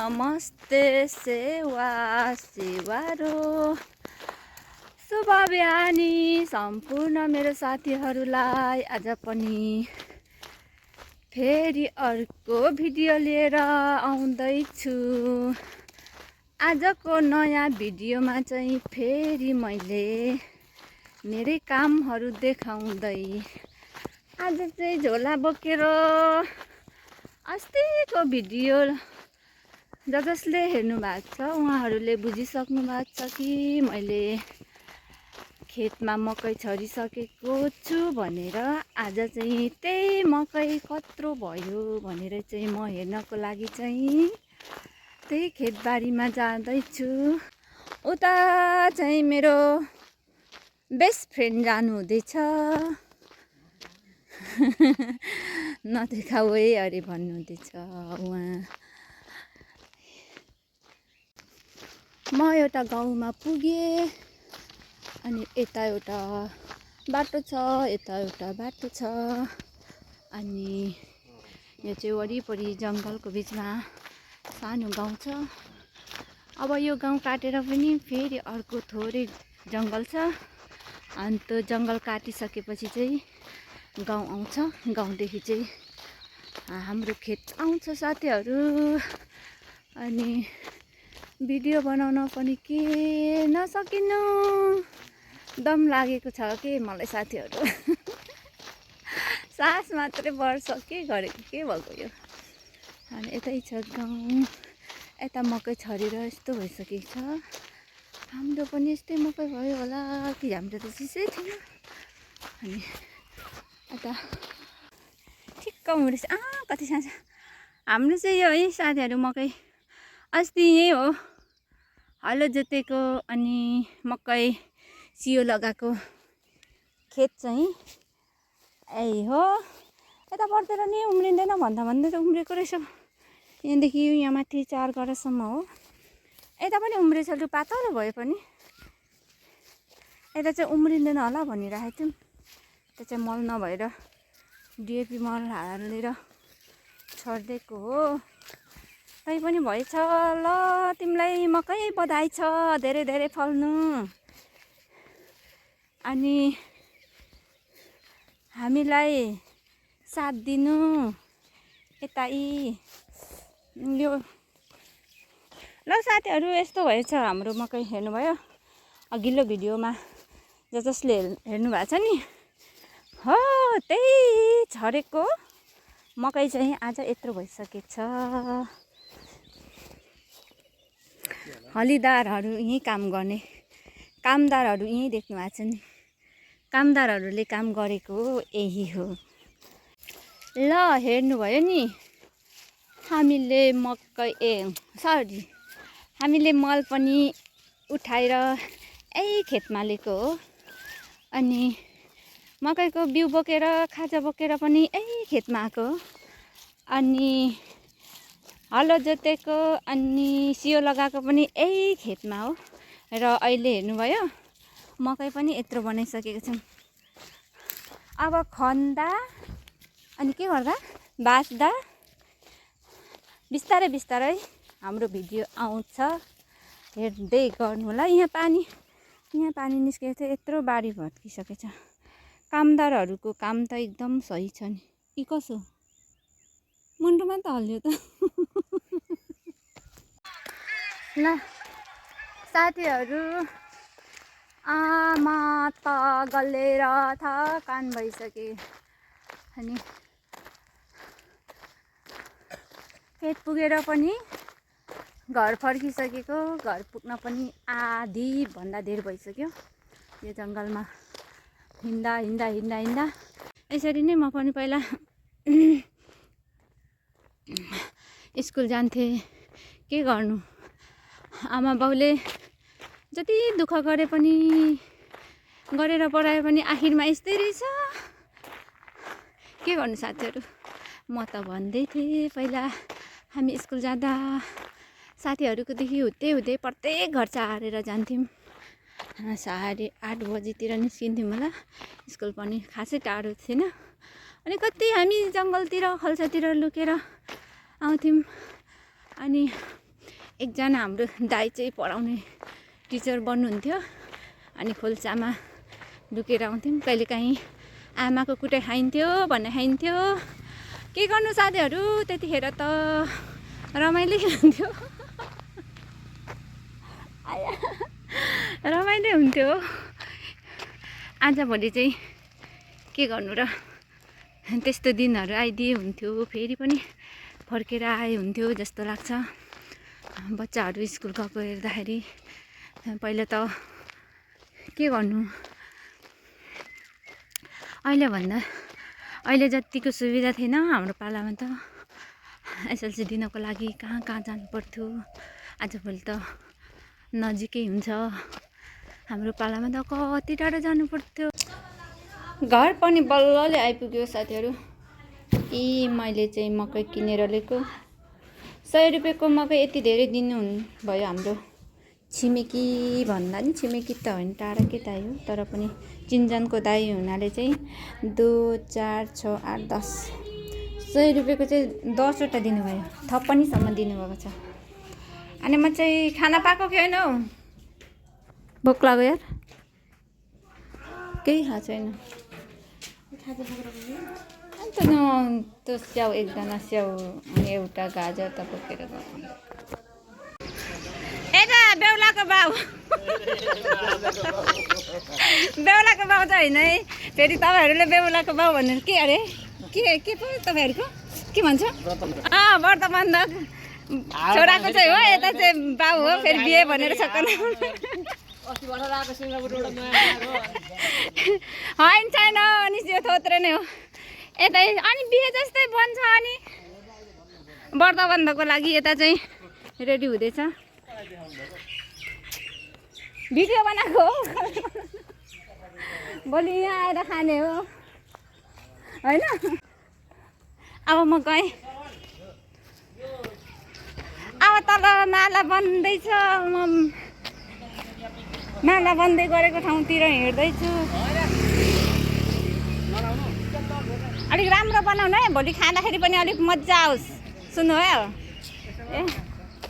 नमस्ते सेवा सेवारो शुभ बिहानी सम्पूर्ण मेरो साथीहरूलाई आज पनि फेरि अर्को भिडियो लिएर आउँदैछु। आजको नयाँ भिडियोमा चाहिँ फेरि मैले मेरै कामहरू देखाउँदै आज चाहिँ झोला बोकेर अस्तिको भिडियो जसले हेर्नु भएको छ उहाँहरूले बुझिसक्नु भएको छ कि मैले खेतमा मकै छरिसकेको छु भनेर। आज चाहिँ त्यही मकै कत्रो भयो भनेर चाहिँ म हेर्नको लागि चाहिँ त्यही खेतबारीमा जाँदैछु। उता चाहिँ मेरो बेस्ट फ्रेन्ड जानु हुँदैछ। नदेखाऊ है अरे भन्नुहुँदैछ उहाँ। म एउटा गाउँमा पुगेँ अनि यता एउटा बाटो छ यता एउटा बाटो छ अनि यो चाहिँ वरिपरि जङ्गलको बिचमा सानो गाउँ छ। अब यो गाउँ काटेर पनि फेरि अर्को थोरै जङ्गल छ अनि त्यो जङ्गल काटिसकेपछि चाहिँ गाउँ आउँछ। गाउँदेखि चाहिँ हाम्रो खेत आउँछ साथीहरू। अनि भिडियो बनाउन पनि के नसकिनु दम लागेको छ के मलाई साथीहरू। सास मात्रै बढ्छ के गरेको के भएको यो। अनि यतै छ गाउँ। यता मकै छरेर यस्तो भइसकेको छ। हाम्रो पनि यस्तै मकै भयो होला कि हाम्रो त चिसै थिएन। अनि यता ठिक्क उम्रेछ कति सानो हाम्रो चाहिँ यो है साथीहरू मकै अस्ति यही हो हलो जोतेको अनि मकै सियो लगाएको खेत चाहिँ यही हो। यता पर्तिर नि उम्रिँदैन भन्दा भन्दै त उम्रेको रहेछ। यहाँदेखि यहाँ माथि 4 गरासम्म हो। यता पनि उम्रेछ लु पातलो भए पनि यता चाहिँ उम्रिँदैन होला भनिरहेको थियौँ। त्यो चाहिँ मल नभएर डिएपी मल हालेर छरिदिएको हो। तै पनि भएछ ल तिमीलाई मकै बधाई छ धेरै धेरै फल्नु। अनि हामीलाई साथ दिनु यता यो ल साथीहरू यस्तो भएछ हाम्रो मकै हेर्नुभयो अघिल्लो भिडियोमा जसले हेर्नु भएको छ नि हो त्यही छरेको मकै चाहिँ आज यत्रो भइसकेको छ। हलिदारहरू यहीँ काम गर्ने कामदारहरू यहीँ देख्नु भएको छ नि। कामदारहरूले काम गरेको यही हो। ल हेर्नुभयो नि हामीले मकै हामीले मल पनि उठाएर यही खेतमा लिएको हो। अनि मकैको बिउ बोकेर खाजा बोकेर पनि यही खेतमा आएको। अनि हलो जोतेको अनि सियो लगाएको पनि यही खेतमा हो। र अहिले हेर्नुभयो मकै पनि यत्रो बनाइसकेको छौँ। अब खन्दा अनि के गर्दा बाँच्दा बिस्तारै बिस्तारै हाम्रो भिडियो आउँछ हेर्दै गर्नु होला। यहाँ पानी निस्केको थियो यत्रो बारी भत्किसकेको छ। कामदारहरूको काम त एकदम सही छ नि। यी कसो मुन्टुमा त हल्लियो त। ल साथीहरू आमा त गलेर थकान भइसके। अनि खेत पुगेर पनि घर फर्किसकेको। घर पुग्न पनि आधी भन्दा धेर भइसक्यो। यो जङ्गलमा हिँड्दा यसरी नै म पनि पहिला स्कुल जान्थेँ। के गर्नु आमा बाउले जति दुःख गरे पनि गरेर पढाए पनि आखिरमा यस्तै रहेछ। के गर्नु साथीहरू म त भन्दै थिएँ पहिला हामी स्कुल जाँदा साथीहरूकोदेखि हुँदै प्रत्येक घर चारेर जान्थ्यौँ। 8:30 बजीतिर निस्किन्थ्यौँ होला। स्कुल पनि खासै टाढो थिएन। अनि कति हामी जङ्गलतिर खल्सातिर लुकेर आउँथ्यौँ। अनि एकजना हाम्रो दाइ चाहिँ पढाउने टिचर बन्नुहुन्थ्यो अनि खोल्सामा लुकेर आउँथ्यौँ। कहिलेकाहीँ आमाको कुटाइ खाइन्थ्यो भन्ने खाइन्थ्यो। के गर्नु साथीहरू, त्यतिखेर त रमाइलो हुन्थ्यो। रमाइलो हुन्थ्यो। आजभोलि चाहिँ के गर्नु र, त्यस्तो दिनहरू आइदिए हुन्थ्यो, फेरि पनि फर्केर आए हुन्थ्यो जस्तो लाग्छ। बच्चाहरू स्कुल गएको हेर्दाखेरि पहिला त के गर्नु, अहिले जतिको सुविधा थिएन हाम्रो पालामा त। एसएलसी दिनको लागि कहाँ कहाँ जानु पर्थ्यो, आजभोलि त नजिकै हुन्छ। हाम्रो पालामा त कति टाढो जानु पर्थ्यो। घर पनि बल्लले आइपुग्यो साथीहरू। मैले चाहिँ मकै किनेर ल्याएको 100 रुपियाँको मकै यति धेरै दिनु भयो। हाम्रो छिमेकी भन्दा नि छिमेकी त होइन, टाढाकै दाइ हो, तर पनि चिनजानको दाइ हुनाले चाहिँ 2, 4, 6, 8, 10 100 रुपियाँको चाहिँ 10वटा दिनुभयो, थप्पनीसम्म दिनुभएको छ। अनि म चाहिँ खाना पाएको कि होइन हौ, भोक लाग्यो यार, केही खाएको छैन। अन्त त्यो स्याउ, एकजना स्याउ अनि एउटा गाजर त बोकेर गएको। यता बेहुलाको बाउ बेहुलाको बाउ त होइन है, फेरि तपाईँहरूले बेहुलाको बाउ भनेर के अरे, के पो तपाईँहरूको के भन्छ? व्रत बन्धक छोराको चाहिँ हो, यता चाहिँ बाउ हो, फेरि बिहे भनेर सकन होइन छैन। अनि यो थोत्रे नै हो यतै, अनि बिहे जस्तै बन्छ। अनि व्रत बन्धको लागि यता चाहिँ रेडी हुँदैछ। भिडियो बनाएको हो, भोलि यहाँ आएर खाने हो होइन। अब म गएँ, अब तल नाला बन्दैछ, म नाला बन्दै गरेको ठाउँतिर हिँड्दैछु। अलिक राम्रो बनाउनु है, भोलि खाँदाखेरि पनि अलिक मजा आओस्। सुन्नु है, ए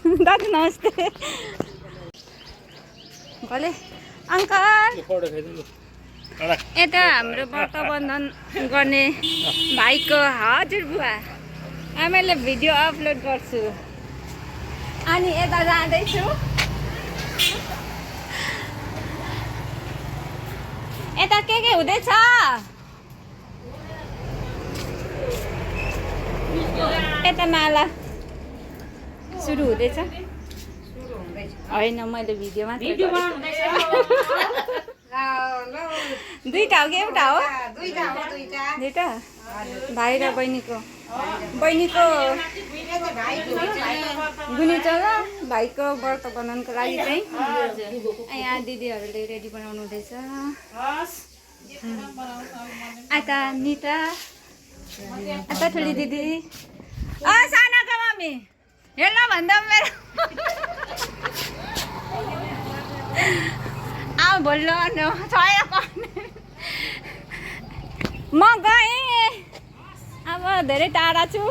दाजु नमस्ते। भले अङ्कल, यता हाम्रो व्रत बन्धन गर्ने भाइको हजुरबुवा मैले भिडियो अपलोड गर्छु। अनि यता जाँदैछु, यता के हुँदैछ? यता नाला सुरु हुँदैछ होइन, मैले भिडियो मात्र दुईटा हो कि एउटा हो? दुईटा भाइ र बहिनीको गुनिचो र भाइको व्रत बन्धनको लागि चाहिँ यहाँ दिदीहरूले रेडी बनाउनु हुँदैछ। आता निता, आता ठुली दिदी, सानाको मम्मी हेर्न भन्दा मेरो बोल्नु म गएँ, अब धेरै टाढा छु।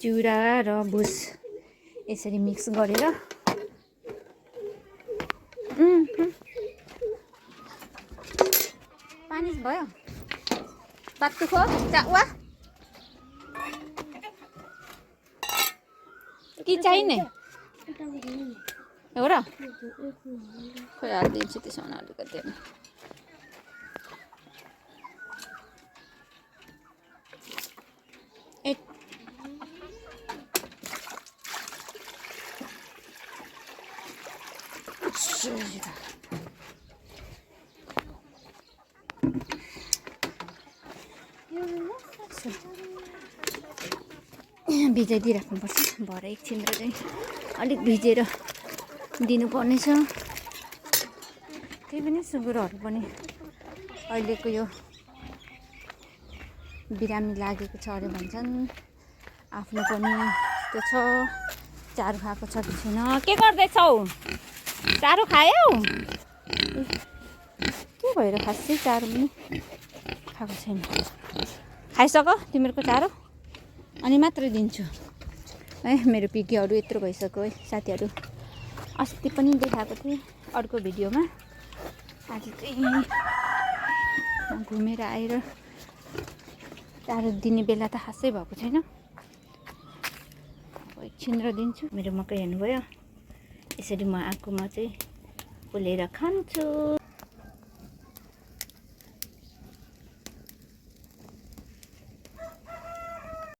चिउरा र भुस यसरी मिक्स गरेर पानी भयो, बाक्टु खो चावा कि चाहिने हो र? खोइ हालिदिन्छु त्यसमा अलिकति। भिजाइदिइ राख्नुपर्छ, भरे एकछिन र चाहिँ अलिक भिजेर दिनुपर्नेछ। त्यही पनि सुँगुरहरू पनि अहिलेको यो बिरामी लागेको छ अरे भन्छन्। आफ्नो पनि त्यो छ, चारो खाएको छ कि छैन। के गर्दैछौ? चारो खायौ? के भएर खासै चारो पनि खाएको छैन। खाइसक तिमीहरूको चारो अनि मात्रै दिन्छु है। मेरो पिगीहरू यत्रो भइसक्यो है साथीहरू। अस्ति पनि देखाएको थिएँ अर्को भिडियोमा। आज चाहिँ घुमेर आएर चारो दिने बेला त खासै भएको छैन। अब एकछिन र दिन्छु। मेरो मकै हेर्नुभयो, यसरी म आगोमा चाहिँ पोलेर खान्छु।